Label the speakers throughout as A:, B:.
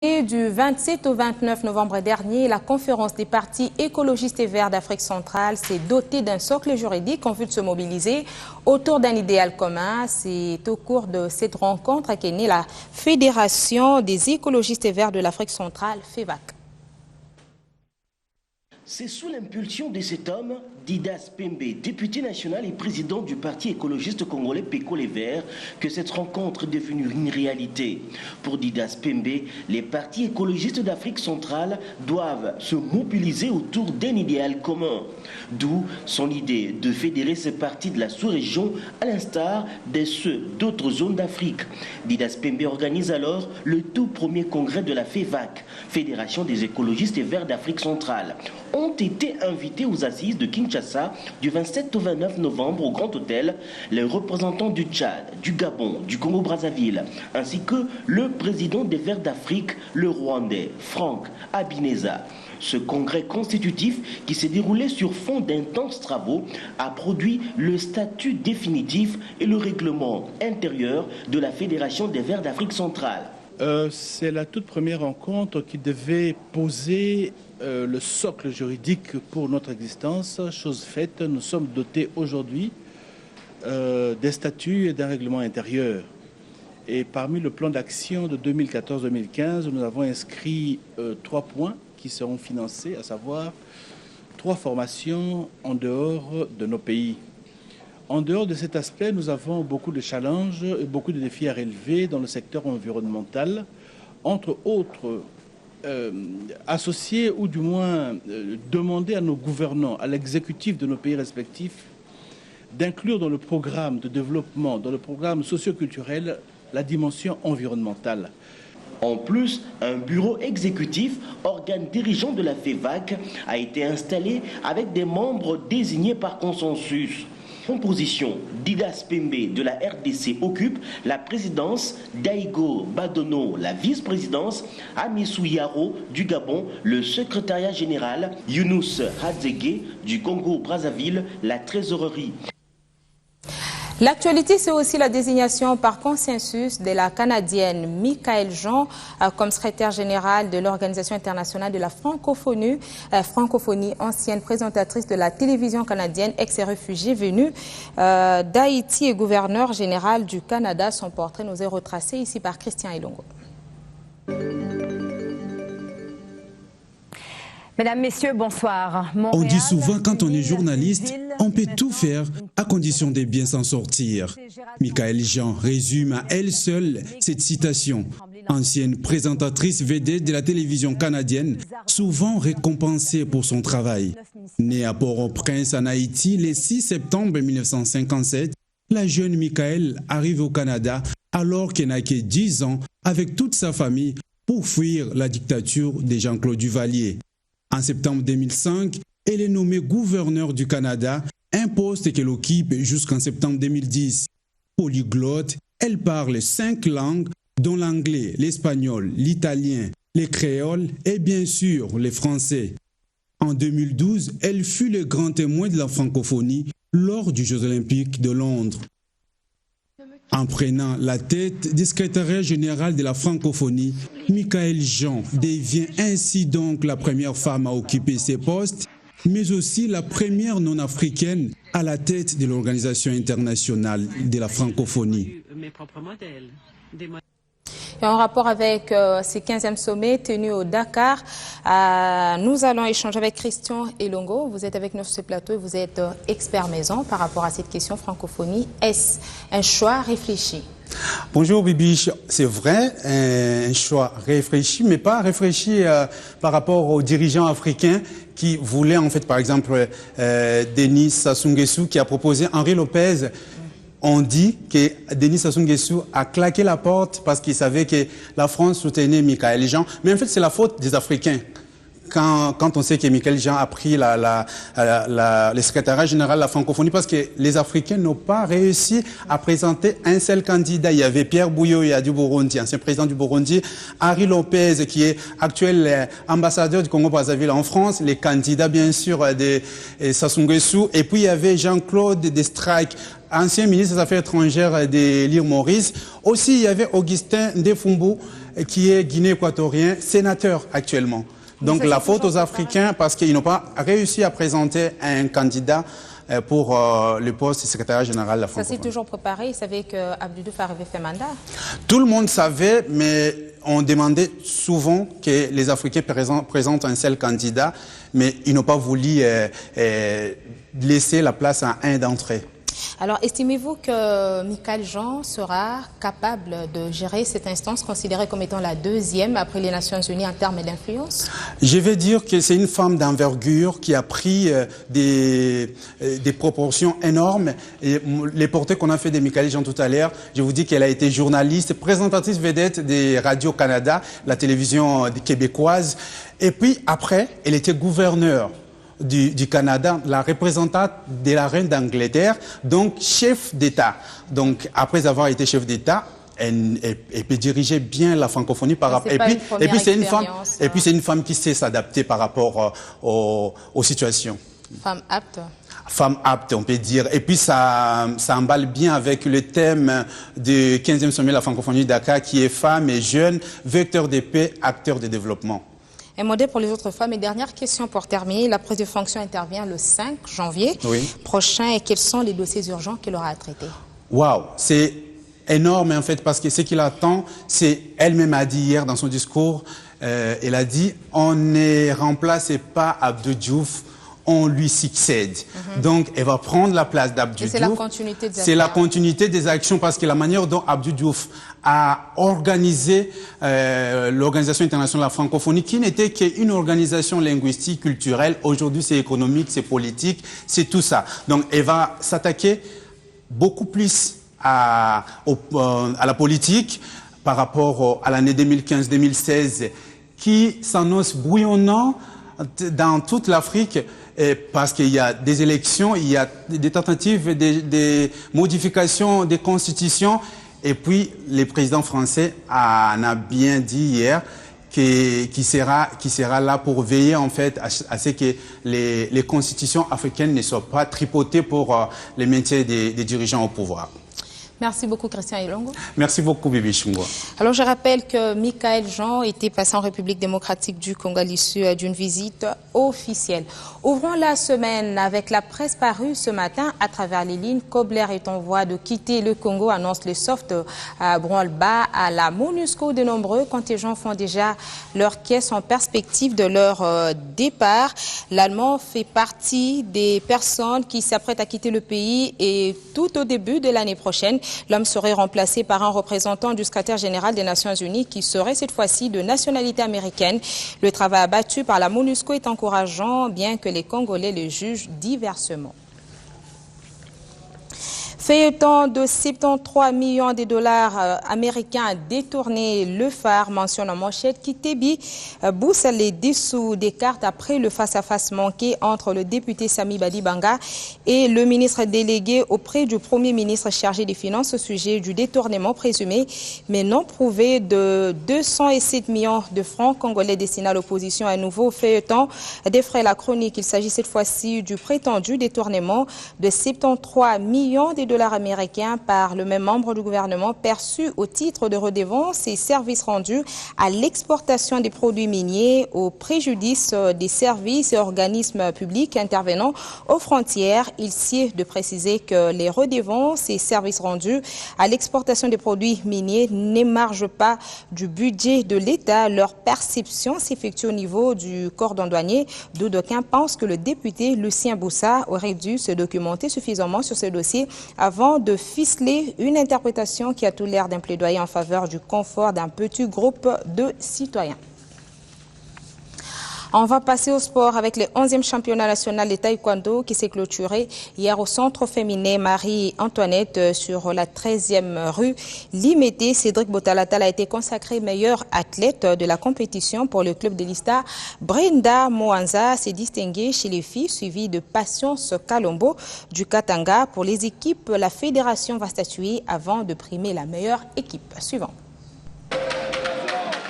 A: Et du 27 au 29 novembre dernier, la conférence des partis écologistes et verts d'Afrique centrale s'est dotée d'un socle juridique en vue de se mobiliser autour d'un idéal commun. C'est au cours de cette rencontre qu'est née la Fédération des écologistes et verts de l'Afrique centrale, FEVAC.
B: C'est sous l'impulsion de cet homme, Didas Pembe, député national et président du parti écologiste congolais PECO Les Verts, que cette rencontre est devenue une réalité. Pour Didas Pembe, les partis écologistes d'Afrique centrale doivent se mobiliser autour d'un idéal commun. D'où son idée de fédérer ces partis de la sous-région à l'instar de ceux d'autres zones d'Afrique. Didas Pembe organise alors le tout premier congrès de la FEVAC, Fédération des écologistes et verts d'Afrique centrale. Ont été invités aux assises de Kinshasa du 27 au 29 novembre au Grand Hôtel les représentants du Tchad, du Gabon, du Congo-Brazzaville, ainsi que le président des Verts d'Afrique, le Rwandais, Franck Habineza. Ce congrès constitutif, qui s'est déroulé sur fond d'intenses travaux, a produit le statut définitif et le règlement intérieur de la Fédération des Verts d'Afrique centrale.
C: C'est la toute première rencontre qui devait poser le socle juridique pour notre existence. Chose faite, nous sommes dotés aujourd'hui des statuts et d'un règlement intérieur. Et parmi le plan d'action de 2014-2015, nous avons inscrit 3 points qui seront financés, à savoir 3 formations en dehors de nos pays. En dehors de cet aspect, nous avons beaucoup de challenges et beaucoup de défis à relever dans le secteur environnemental, entre autres associer ou du moins demander à nos gouvernants, à l'exécutif de nos pays respectifs, d'inclure dans le programme de développement, dans le programme socio-culturel, la dimension environnementale.
B: En plus, un bureau exécutif, organe dirigeant de la FEVAC, a été installé avec des membres désignés par consensus. Composition, Didas Pembe de la RDC occupe la présidence, Daigo Badono la vice-présidence, Amissou Yaro du Gabon le secrétariat général, Younous Hadzege du Congo-Brazzaville la trésorerie.
A: L'actualité, c'est aussi la désignation par consensus de la Canadienne Michaëlle Jean comme secrétaire générale de l'Organisation internationale de la francophonie, ancienne présentatrice de la télévision canadienne, ex-réfugiée venue d'Haïti et gouverneur général du Canada. Son portrait nous est retracé ici par Christian Elongo.
D: Mesdames, Messieurs, bonsoir.
E: On dit souvent quand on est journaliste, on peut tout faire à condition de bien s'en sortir. Michaëlle Jean résume à elle seule cette citation. Ancienne présentatrice vedette de la télévision canadienne, souvent récompensée pour son travail. Née à Port-au-Prince en Haïti le 6 septembre 1957, la jeune Michaëlle arrive au Canada alors qu'elle n'a que 10 ans avec toute sa famille pour fuir la dictature de Jean-Claude Duvalier. En septembre 2005, elle est nommée gouverneur du Canada, un poste qu'elle occupe jusqu'en septembre 2010. Polyglotte, elle parle 5 langues, dont l'anglais, l'espagnol, l'italien, les créoles et bien sûr les français. En 2012, elle fut le grand témoin de la francophonie lors des Jeux olympiques de Londres. En prenant la tête du secrétariat général de la francophonie, Michaëlle Jean devient ainsi donc la première femme à occuper ces postes, mais aussi la première non-africaine à la tête de l'Organisation internationale de la francophonie.
A: Et en rapport avec ce 15e sommet tenu au Dakar, nous allons échanger avec Christian Elongo. Vous êtes avec nous sur ce plateau et vous êtes expert maison par rapport à cette question francophonie. Est-ce un choix réfléchi?
F: Bonjour Bibiche, c'est vrai, un choix réfléchi, mais pas réfléchi par rapport aux dirigeants africains qui voulaient en fait, par exemple, Denis Sassou Nguesso qui a proposé Henri Lopez. On dit que Denis Sassou Nguesso a claqué la porte parce qu'il savait que la France soutenait Michaëlle Jean. Mais en fait, c'est la faute des Africains. Quand on sait que Michaëlle Jean a pris le secrétariat général de la francophonie parce que les Africains n'ont pas réussi à présenter un seul candidat. Il y avait Pierre Buyoya du Burundi, ancien président du Burundi, Henri Lopez qui est actuel ambassadeur du Congo-Brazzaville en France, les candidats bien sûr de Sassou Nguesso, et puis il y avait Jean-Claude Destracq, ancien ministre des Affaires étrangères de l'île Maurice. Aussi, il y avait Augustin Ndefumbu, qui est guinéen-équatorien, sénateur actuellement. Donc la faute aux Africains parce qu'ils n'ont pas réussi à présenter un candidat pour le poste de secrétaire général de la francophonie.
A: Ça s'est toujours préparé, ils savaient qu'Abdou Diouf arrivait faire mandat?
F: Tout le monde savait, mais on demandait souvent que les Africains présentent un seul candidat, mais ils n'ont pas voulu laisser la place à un d'entre eux.
A: Alors, estimez-vous que Michaël Jean sera capable de gérer cette instance considérée comme étant la deuxième après les Nations Unies en termes d'influence?
F: Je vais dire que c'est une femme d'envergure qui a pris des proportions énormes. Et les portraits qu'on a fait de Michaël Jean tout à l'heure, je vous dis qu'elle a été journaliste, présentatrice vedette des Radio-Canada, la télévision québécoise. Et puis après, elle était gouverneure du Canada, la représentante de la reine d'Angleterre, donc chef d'État. Donc après avoir été chef d'État, elle peut diriger bien la francophonie par rapport. Et puis c'est une femme qui sait s'adapter par rapport aux situations.
A: Femme apte.
F: Femme apte, on peut dire. Et puis ça emballe bien avec le thème du 15e sommet de la francophonie de Dakar, qui est femme et jeune, vecteur de paix, acteur de développement.
A: Un modèle pour les autres femmes. Et dernière question pour terminer. La prise de fonction intervient le 5 janvier prochain. Et quels sont les dossiers urgents qu'elle aura à traiter? Waouh,
F: c'est énorme en fait, parce que ce qu'il attend, c'est, elle-même a dit hier dans son discours, elle a dit, on ne remplace pas Abdou Diouf, on lui succède. Donc, elle va prendre la place d'Abdou Diouf.
A: C'est la continuité des actions.
F: C'est la continuité des actions, parce que la manière dont Abdou Diouf a organisé l'Organisation internationale de la francophonie, qui n'était qu'une organisation linguistique, culturelle, aujourd'hui c'est économique, c'est politique, c'est tout ça. Donc, elle va s'attaquer beaucoup plus à la politique par rapport à l'année 2015-2016, qui s'annonce bouillonnant dans toute l'Afrique, parce qu'il y a des élections, il y a des tentatives, des modifications des constitutions, et puis le président français en a bien dit hier qui sera là pour veiller en fait à ce que les constitutions africaines ne soient pas tripotées pour le maintien des dirigeants au pouvoir.
A: Merci beaucoup, Christian Ilongo.
F: Merci beaucoup, Bibi Chungwa.
A: Alors, je rappelle que Michaël Jean était passé en République démocratique du Congo à l'issue d'une visite officielle. Ouvrons la semaine avec la presse parue ce matin à travers les lignes. Kobler est en voie de quitter le Congo, annonce le soft branle-bas à la MONUSCO. De nombreux contingents font déjà leur caisse en perspective de leur départ. L'Allemand fait partie des personnes qui s'apprêtent à quitter le pays et tout au début de l'année prochaine, l'homme serait remplacé par un représentant du secrétaire général des Nations Unies qui serait cette fois-ci de nationalité américaine. Le travail abattu par la MONUSCO est encourageant, bien que les Congolais le jugent diversement. Feuilleton de 73 millions de dollars américains a détourné le phare, mentionne en manchette Kitebi, booste les dessous des cartes après le face-à-face manqué entre le député Sami Badibanga et le ministre délégué auprès du Premier ministre chargé des Finances au sujet du détournement présumé mais non prouvé de 207 millions de francs congolais destinés à l'opposition. À nouveau feuilleton défraie la chronique. Il s'agit cette fois-ci du prétendu détournement de 73 millions de dollars américains par le même membre du gouvernement perçu au titre de redevance et services rendus à l'exportation des produits miniers au préjudice des services et organismes publics intervenant aux frontières. Il sied de préciser que les redevances et services rendus à l'exportation des produits miniers n'émargent pas du budget de l'État. Leur perception s'effectue au niveau du cordon douanier, d'où d'aucuns pensent que le député Lucien Boussa aurait dû se documenter suffisamment sur ce dossier avant de ficeler une interprétation qui a tout l'air d'un plaidoyer en faveur du confort d'un petit groupe de citoyens. On va passer au sport avec le 11e championnat national de taekwondo qui s'est clôturé hier au centre féminin Marie-Antoinette sur la 13e rue Limété. Cédric Botalatal a été consacré meilleur athlète de la compétition pour le club de Lista. Brenda Moanza s'est distinguée chez les filles, suivie de Patience Kalombo du Katanga. Pour les équipes, la fédération va statuer avant de primer la meilleure équipe. Suivant.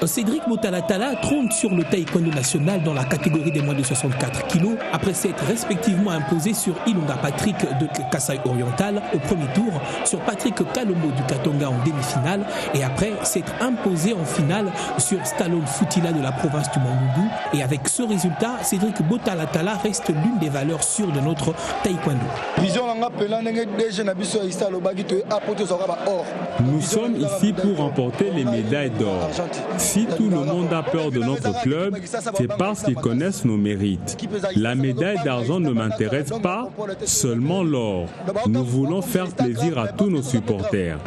G: Cédric Botalatala trône sur le taekwondo national dans la catégorie des moins de 64 kg après s'être respectivement imposé sur Ilunga Patrick de Kasaï Oriental au premier tour, sur Patrick Kalombo du Katonga en demi-finale et après s'être imposé en finale sur Stallone Futila de la province du Mandoudou. Et avec ce résultat, Cédric Botalatala reste l'une des valeurs sûres de notre taekwondo.
H: Nous sommes ici pour remporter les médailles d'or. Si tout le monde a peur de notre club, c'est parce qu'ils connaissent nos mérites. La médaille d'argent ne m'intéresse pas, seulement l'or. Nous voulons faire plaisir à tous nos supporters.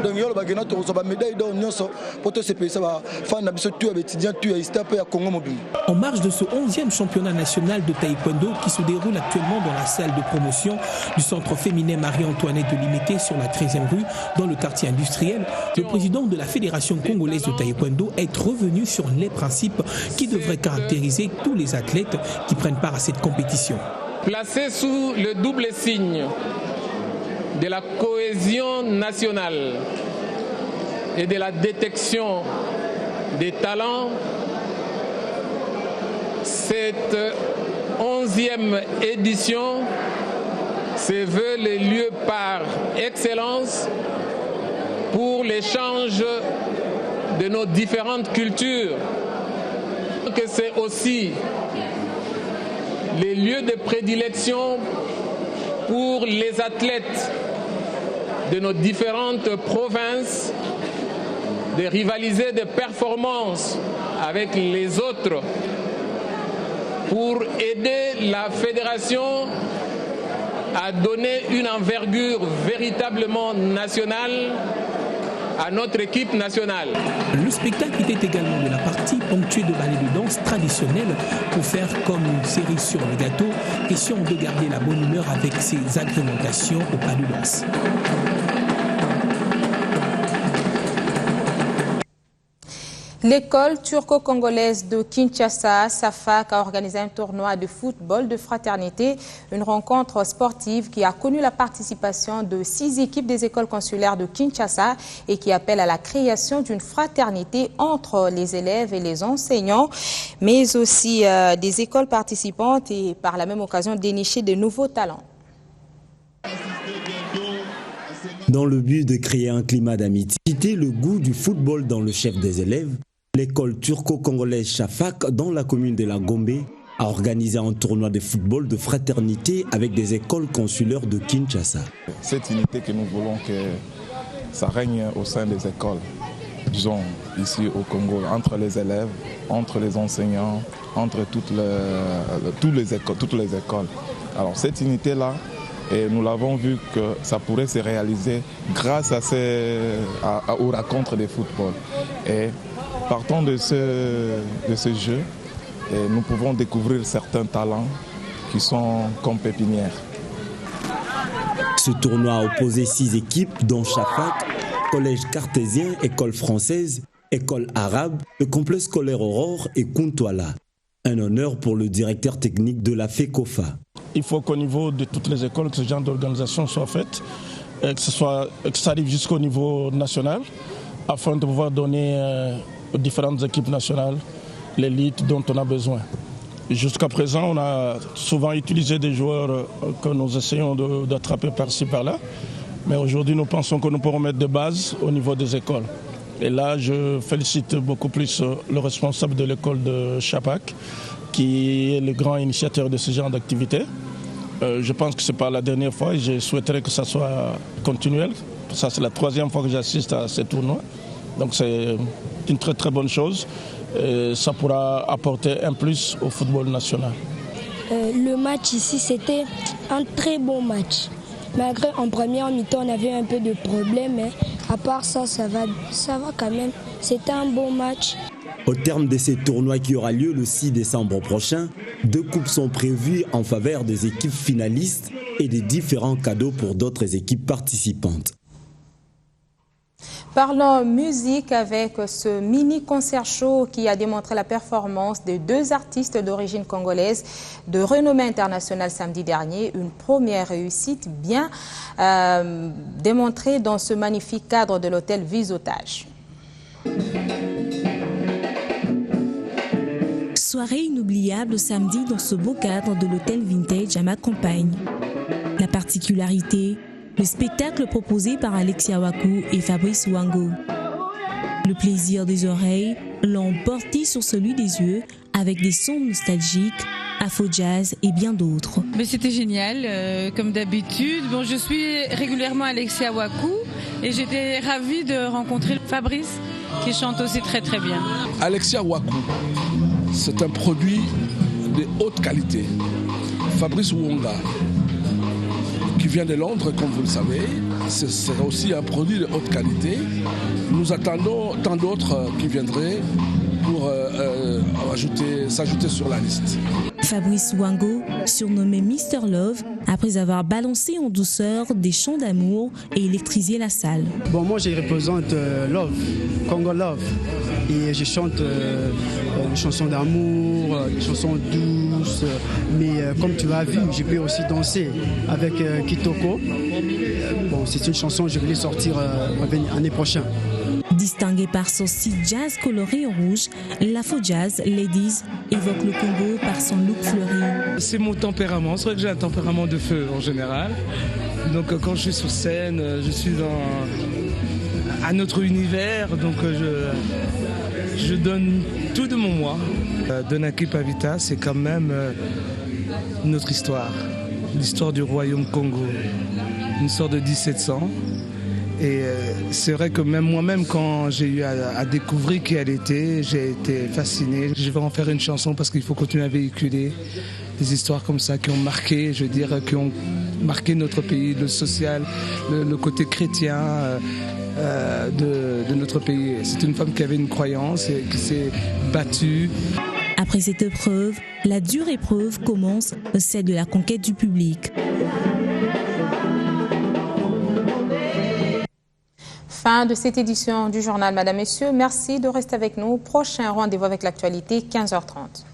G: En marge de ce 11e championnat national de taekwondo qui se déroule actuellement dans la salle de promotion du centre féminin Marie-Antoinette de Limité sur la 13e rue dans le quartier industriel, le président de la Fédération congolaise de taekwondo est revenu sur les principes qui devraient caractériser tous les athlètes qui prennent part à cette compétition.
I: Placé sous le double signe de la cohésion nationale et de la détection des talents, cette 11e édition se veut le lieu par excellence pour l'échange de nos différentes cultures, que c'est aussi les lieux de prédilection pour les athlètes de nos différentes provinces de rivaliser de performances avec les autres pour aider la fédération à donner une envergure véritablement nationale à notre équipe nationale.
G: Le spectacle était également de la partie ponctuée de ballets de danse traditionnels pour faire comme une série sur le gâteau, question de garder la bonne humeur avec ses agrémentations au pas de danse.
A: L'école turco-congolaise de Kinshasa, SAFAC, a organisé un tournoi de football de fraternité, une rencontre sportive qui a connu la participation de 6 équipes des écoles consulaires de Kinshasa et qui appelle à la création d'une fraternité entre les élèves et les enseignants, mais aussi des écoles participantes et par la même occasion dénicher de nouveaux talents.
J: Dans le but de créer un climat d'amitié, le goût du football dans le chef des élèves, l'école turco-congolaise SAFAC dans la commune de la Gombe a organisé un tournoi de football de fraternité avec des écoles consulaires de Kinshasa.
K: Cette unité que nous voulons que ça règne au sein des écoles, disons ici au Congo, entre les élèves, entre les enseignants, entre toutes les écoles. Alors cette unité-là, et nous l'avons vu que ça pourrait se réaliser grâce aux rencontres de football. Et partant de ce jeu, nous pouvons découvrir certains talents qui sont comme pépinières.
J: Ce tournoi a opposé 6 équipes dont SAFAC, Collège cartésien, École française, École arabe, le complexe scolaire Aurore et Kuntwala. Un honneur pour le directeur technique de la FECOFA.
L: Il faut qu'au niveau de toutes les écoles, que ce genre d'organisation soit faite, que ça arrive jusqu'au niveau national, afin de pouvoir donner aux différentes équipes nationales l'élite dont on a besoin. Jusqu'à présent, on a souvent utilisé des joueurs que nous essayons d'attraper par-ci, par-là. Mais aujourd'hui, nous pensons que nous pourrons mettre des bases au niveau des écoles. Et là, je félicite beaucoup plus le responsable de l'école de SAFAC, qui est le grand initiateur de ce genre d'activité. Je pense que ce n'est pas la dernière fois et je souhaiterais que ça soit continuel. Ça, c'est la 3e fois que j'assiste à ce tournoi. Donc c'est une très très bonne chose. Et ça pourra apporter un plus au football national.
M: Le match ici, c'était un très bon match. Malgré en première mi-temps, on avait un peu de problèmes, mais à part ça, ça va quand même. C'était un bon match.
J: Au terme de ce tournoi qui aura lieu le 6 décembre prochain, 2 coupes sont prévues en faveur des équipes finalistes et des différents cadeaux pour d'autres équipes participantes.
A: Parlons musique avec ce mini-concert show qui a démontré la performance de 2 artistes d'origine congolaise de renommée internationale samedi dernier. Une première réussite bien démontrée dans ce magnifique cadre de l'hôtel Visotage.
N: Soirée inoubliable samedi dans ce beau cadre de l'hôtel Vintage à ma campagne. La particularité, le spectacle proposé par Alexia Waku et Fabrice Wango. Le plaisir des oreilles l'ont emporté sur celui des yeux avec des sons nostalgiques, afro-jazz et bien d'autres.
O: Mais c'était génial, comme d'habitude. Bon, je suis régulièrement Alexia Waku et j'étais ravie de rencontrer Fabrice qui chante aussi très très bien.
P: Alexia Waku, c'est un produit de haute qualité. Fabrice Wonga, qui vient de Londres, comme vous le savez, c'est aussi un produit de haute qualité. Nous attendons tant d'autres qui viendraient pour s'ajouter sur la liste.
N: Fabrice Wango, surnommé Mr Love, après avoir balancé en douceur des chants d'amour et électrisé la salle.
Q: Bon, moi je représente Love, Congo Love, et je chante des chansons d'amour, des chansons douces, mais comme tu as vu, je peux aussi danser avec Kitoko. Bon, c'est une chanson que je vais sortir l'année prochaine.
N: Distingué par son style jazz coloré en rouge, l'afro-jazz Ladies évoque le Congo par son look fleuri.
R: C'est mon tempérament, c'est vrai que j'ai un tempérament de feu en général. Donc quand je suis sur scène, je suis dans un autre univers, donc je donne tout de mon moi. Donaki Pavita, c'est quand même notre histoire, l'histoire du royaume Congo, une histoire de 1700. Et c'est vrai que même moi-même, quand j'ai eu à découvrir qui elle était, j'ai été fasciné. Je vais en faire une chanson parce qu'il faut continuer à véhiculer des histoires comme ça qui ont marqué, je veux dire, qui ont marqué notre pays, le social, le côté chrétien de notre pays. C'est une femme qui avait une croyance et qui s'est battue.
N: Après cette épreuve, la dure épreuve commence, celle de la conquête du public.
A: Fin de cette édition du journal, Madame, Messieurs. Merci de rester avec nous. Prochain rendez-vous avec l'actualité, 15h30.